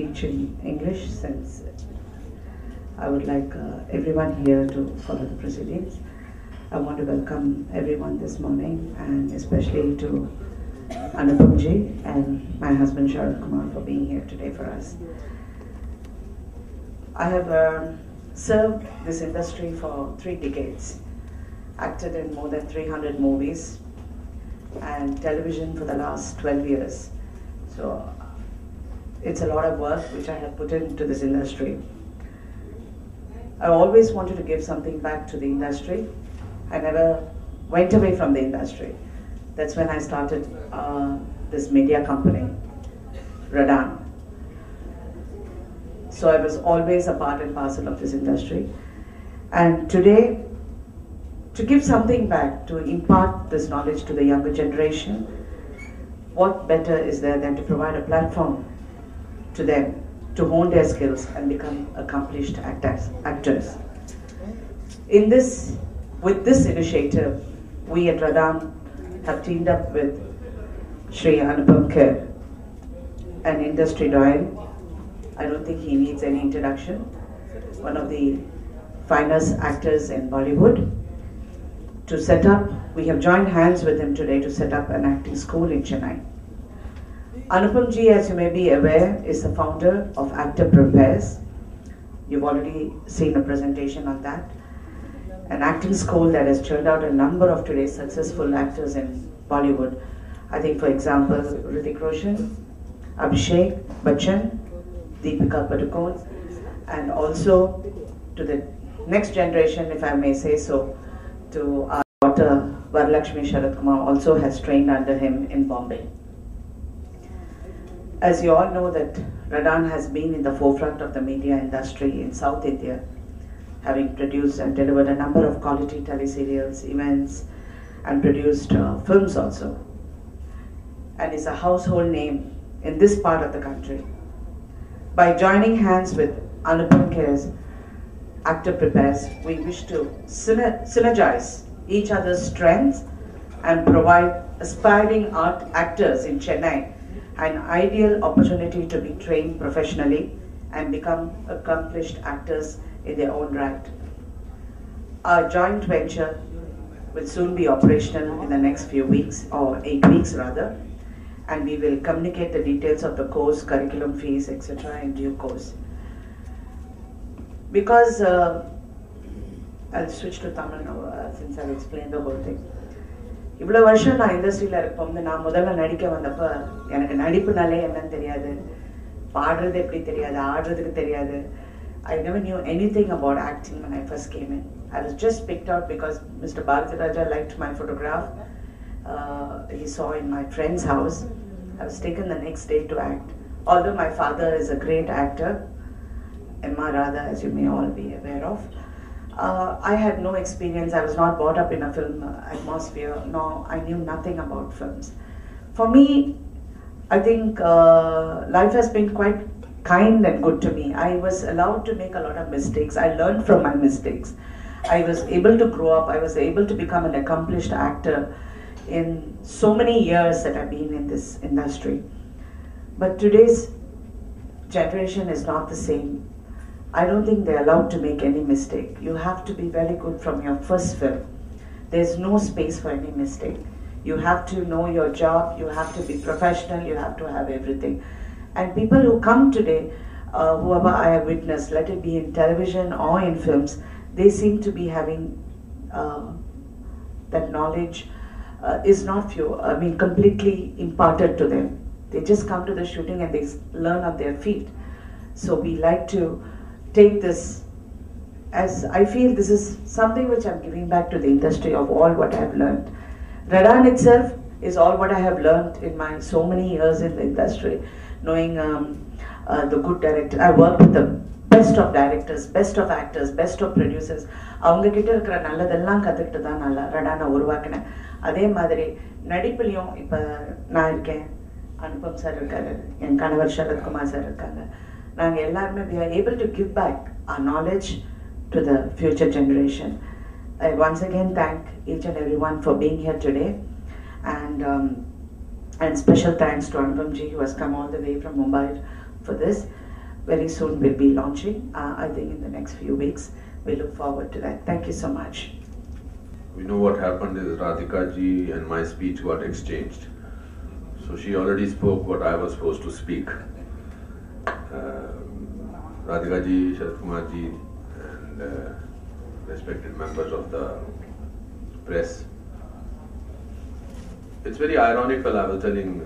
speech in English since I would like everyone here to follow the proceedings. I want to welcome everyone this morning and especially to Anupam ji and my husband Sarathkumar for being here today for us. I have served this industry for 3 decades, acted in more than 300 movies and television for the last 12 years. So it's a lot of work which I have put into this industry. I always wanted to give something back to the industry. I never went away from the industry. That's when I started this media company, Radhika. So I was always a part and parcel of this industry. And today, to give something back, to impart this knowledge to the younger generation, what better is there than to provide a platform to them to hone their skills and become accomplished actors. With this initiative, we at Radhika have teamed up with Shri Anupam Kher, an industry doyen. I don't think he needs any introduction. One of the finest actors in Bollywood. We have joined hands with him today to set up an acting school in Chennai. Anupam ji, as you may be aware, is the founder of Actor Prepares. You've already seen a presentation on that. An acting school that has churned out a number of today's successful actors in Bollywood. I think, for example, Radhika Roshan, Abhishek Bachchan, Deepika Padukone, and also to the next generation, if I may say so, to our daughter Radhika Sarathkumar also has trained under him in Bombay. As you all know that Radhika has been in the forefront of the media industry in South India, having produced and delivered a number of quality teleserials, events, and produced films also, and is a household name in this part of the country. By joining hands with Anupam Kher's Actor Prepares, we wish to synergize each other's strengths and provide aspiring art actors in Chennai an ideal opportunity to be trained professionally and become accomplished actors in their own right. Our joint venture will soon be operational in the next few weeks, or 8 weeks rather, and we will communicate the details of the course, curriculum fees, etc. in due course. Because, I'll switch to Tamil now since I've explained the whole thing. இவ்வளோ வருஷம் நான் இண்டஸ்ட்ரியில் இருப்போம்னு நான் முதல்ல நடிக்க வந்தப்போ எனக்கு நடிப்புனாலே என்னன்னு தெரியாது, பாடுறது எப்படி தெரியாது, ஆடுறதுக்கு தெரியாது. I never knew anything about acting when I first came in. I was just picked out because Mr. Bharati Raja liked my photograph. He saw in my friend's house. I was taken the next day to act. Although my father is a great actor, Emma Radha, as you may all be aware of. I had no experience. I was not brought up in a film atmosphere. No, I knew nothing about films. For me, I think life has been quite kind and good to me. I was allowed to make a lot of mistakes. I learned from my mistakes. I was able to grow up. I was able to become an accomplished actor in so many years that I've been in this industry. But today's generation is not the same. I don't think they're allowed to make any mistake. You have to be very good from your first film. There's no space for any mistake. You have to know your job, you have to be professional, you have to have everything. And people who come today, whoever I have witnessed, let it be in television or in films, they seem to be having that knowledge is not completely imparted to them. They just come to the shooting and they learn on their feet. So we like to take this as, I feel this is something which I'm giving back to the industry of all what I have learned. Radhika itself is all what I have learned in my so many years in the industry, knowing the good director. I work with the best of directors, best of actors, best of producers. அவங்க கிட்ட இருக்கிற நல்லதெல்லாம் கத்துக்கிட்டு தான் நான் Radhika உருவாக்கினேன். அதே மாதிரி நடிப்புலையும் இப்போ நான் இருக்கேன், அனுபம் சார் இருக்காரு, என் கணவர் சரத்குமார் சார் இருக்காங்க. நாங்கள் எல்லாருமே we are able to give back our knowledge to the future generation. I once again thank each and everyone for being here today, and special thanks to Anupam ji who has come all the way from Mumbai for this. very soon we'll be launching. I think in the next few weeks. We look forward to that. Thank you so much. We know what happened is Radhika ji and my speech got exchanged. So she already spoke what I was supposed to speak. Radhika ji, Sarathkumar ji, and respected members of the press. It's very ironical, I was telling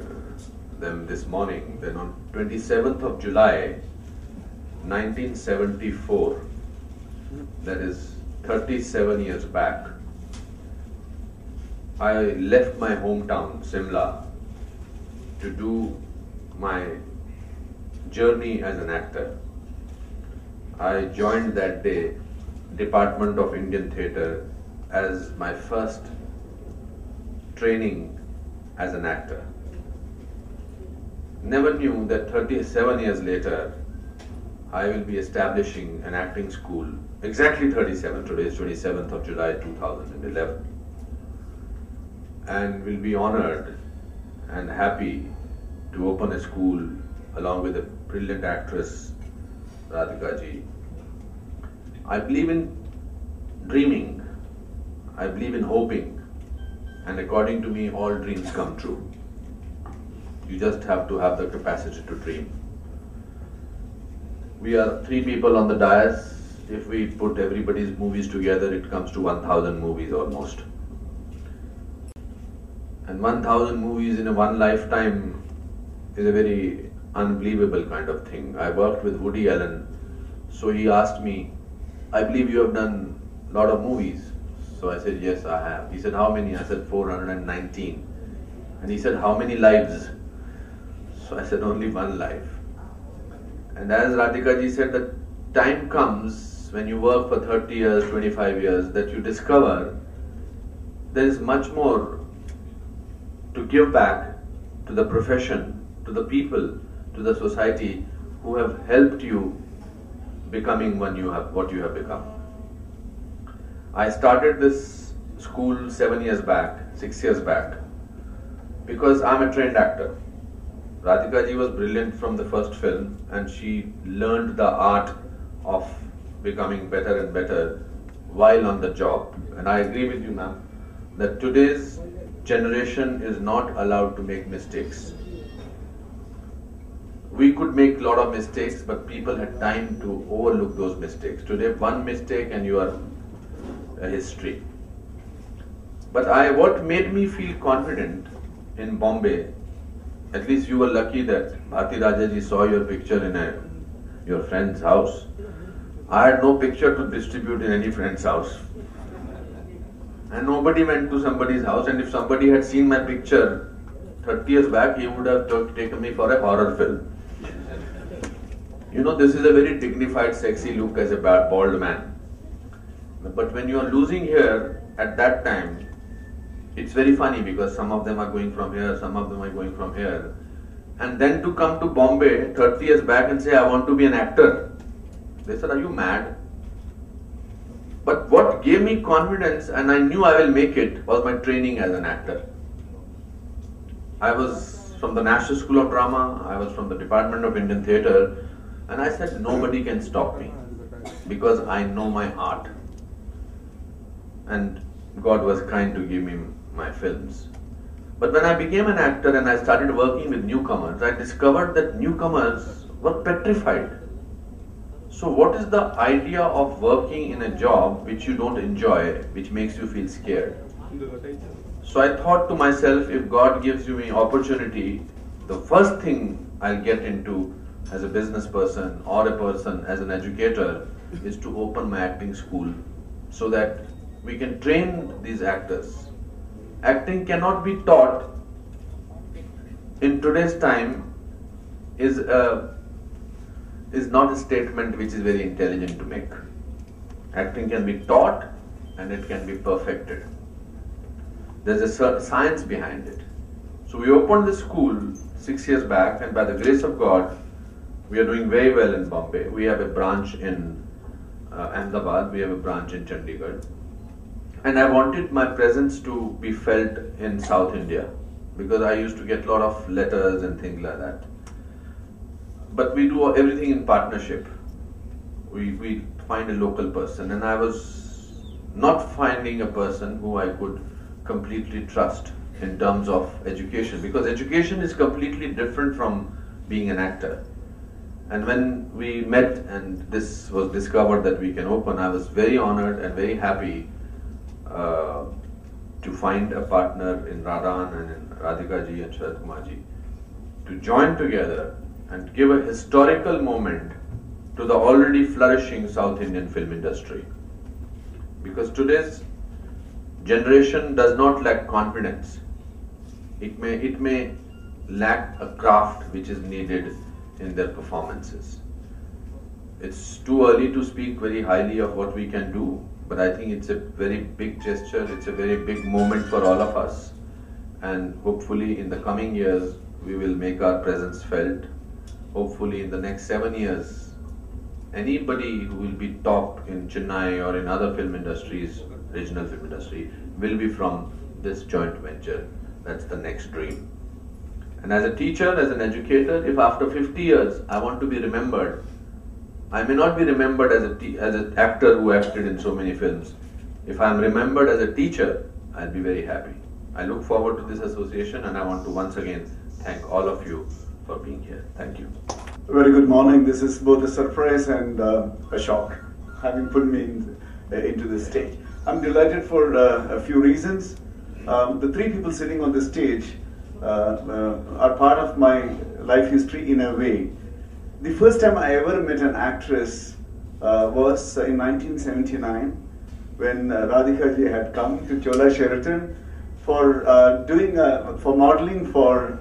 them this morning, that on 27th of July, 1974, that is 37 years back, I left my hometown, Simla, to do my journey as an actor. I joined that day Department of Indian Theatre as my first training as an actor. Never knew that 37 years later I will be establishing an acting school. Exactly 37, today is 27th of July 2011. And will be honored and happy to open a school along with a brilliant actress, Radhika ji. I believe in dreaming, I believe in hoping, and according to me, all dreams come true. You just have to have the capacity to dream. We are 3 people on the dais. If we put everybody's movies together, it comes to 1,000 movies almost. And 1,000 movies in one lifetime is a very unbelievable kind of thing. I worked with Woody Allen, so he asked me, I believe you have done a lot of movies. So I said, yes, I have. He said, how many? I said, 419. And he said, how many lives? So I said, only one life. And as Radhika ji said, the time comes when you work for 30 years, 25 years, that you discover there is much more to give back to the profession, to the people, to the society who have helped you becoming what you have become. I started this school 7 years back, 6 years back, because I'm a trained actor. Radhika ji was brilliant from the first film, and she learned the art of becoming better and better while on the job. And I agree with you, ma'am, that today's generation is not allowed to make mistakes. We could make a lot of mistakes, but people had time to overlook those mistakes. Today, one mistake and you are a history. But what made me feel confident in Bombay, at least you were lucky that Bharti Rajaji saw your picture in your friend's house. I had no picture to distribute in any friend's house. And nobody went to somebody's house, and if somebody had seen my picture 30 years back, he would have taken me for a horror film. You know, this is a very dignified, sexy look as a bald man. But when you are losing hair at that time, it's very funny because some of them are going from here, some of them are going from here. And then to come to Bombay 30 years back and say, I want to be an actor. They said, are you mad? But what gave me confidence, and I knew I will make it, was my training as an actor. I was from the National School of Drama, I was from the Department of Indian Theatre, and I said, nobody can stop me because I know my art. And God was kind to give me my films. But when I became an actor and I started working with newcomers, I discovered that newcomers were petrified. So what is the idea of working in a job which you don't enjoy, which makes you feel scared? So I thought to myself, if God gives you an opportunity, the first thing I'll get into as a business person or a person as an educator is to open my acting school so that we can train these actors. Acting cannot be taught in today's time is not a statement which is very intelligent to make. Acting can be taught and it can be perfected. There's a certain science behind it. So we opened the school 6 years back, and by the grace of God, we are doing very well in Bombay. We have a branch in Ahmedabad, we have a branch in Chandigarh. And I wanted my presence to be felt in South India because I used to get a lot of letters and things like that. but we do everything in partnership. We find a local person, and I was not finding a person who I could completely trust in terms of education, because education is completely different from being an actor. And when we met and this was discovered that we can open, I was very honored and very happy to find a partner in Radhan and in Radhika ji and Sarathkumar ji to join together and give a historical moment to the already flourishing South Indian film industry. Because today's generation does not lack confidence. It may lack a craft which is needed in their performances. It's too early to speak very highly of what we can do, but I think it's a very big gesture, it's a very big moment for all of us, and hopefully in the coming years we will make our presence felt. Hopefully in the next 7 years, anybody who will be top in Chennai or in other film industries, regional film industry, will be from this joint venture. That's the next dream. And as a teacher, as an educator, if after 50 years I want to be remembered, I may not be remembered as an actor who acted in so many films. If I am remembered as a teacher, I'll be very happy. I look forward to this association, and I want to once again thank all of you for being here. Thank you. Very good morning. This is both a surprise and a shock, having put me into this stage. I'm delighted for a few reasons. The three people sitting on the stage are part of my life history in a way. The first time I ever met an actress was in 1979, when Radhika ji had come to Chola Sheraton for modeling for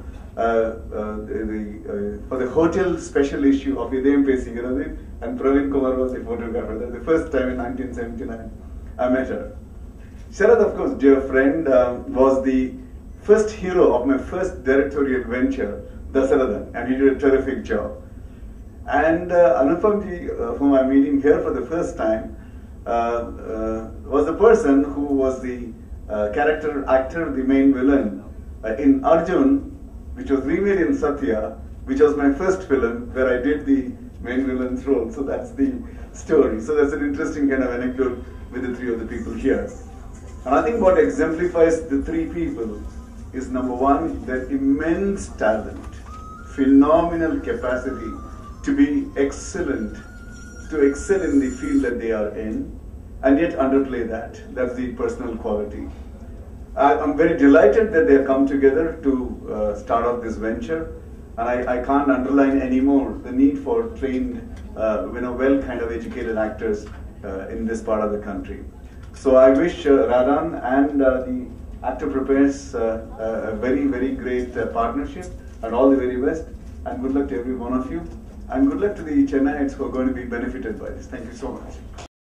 the hotel special issue of Idayam Pesigiradhu, and Praveen Kumar was the photographer. That's the first time in 1979 I met her. Sharath, of course, dear friend, was the first hero of my first directorial venture, Dasarathan, and he did a terrific job. And Anupam ji, whom I'm meeting here for the first time, was the person who was the character actor, the main villain in Arjun, which was remade in Satya, which was my first film where I did the main villain's role. So that's the story. So that's an interesting kind of anecdote with the three of the people here. And I think what exemplifies the three people is, number one, their immense talent, phenomenal capacity to be excellent, to excel in the field that they are in, and yet underplay that. That's the personal quality. I'm very delighted that they have come together to start off this venture, and I can't underline anymore the need for trained, well kind of educated actors in this part of the country. So I wish Radhan and the Actor Prepares a very, very great partnership, and all the very best, and good luck to every one of you, and good luck to the Chennaites who are going to be benefited by this. Thank you so much.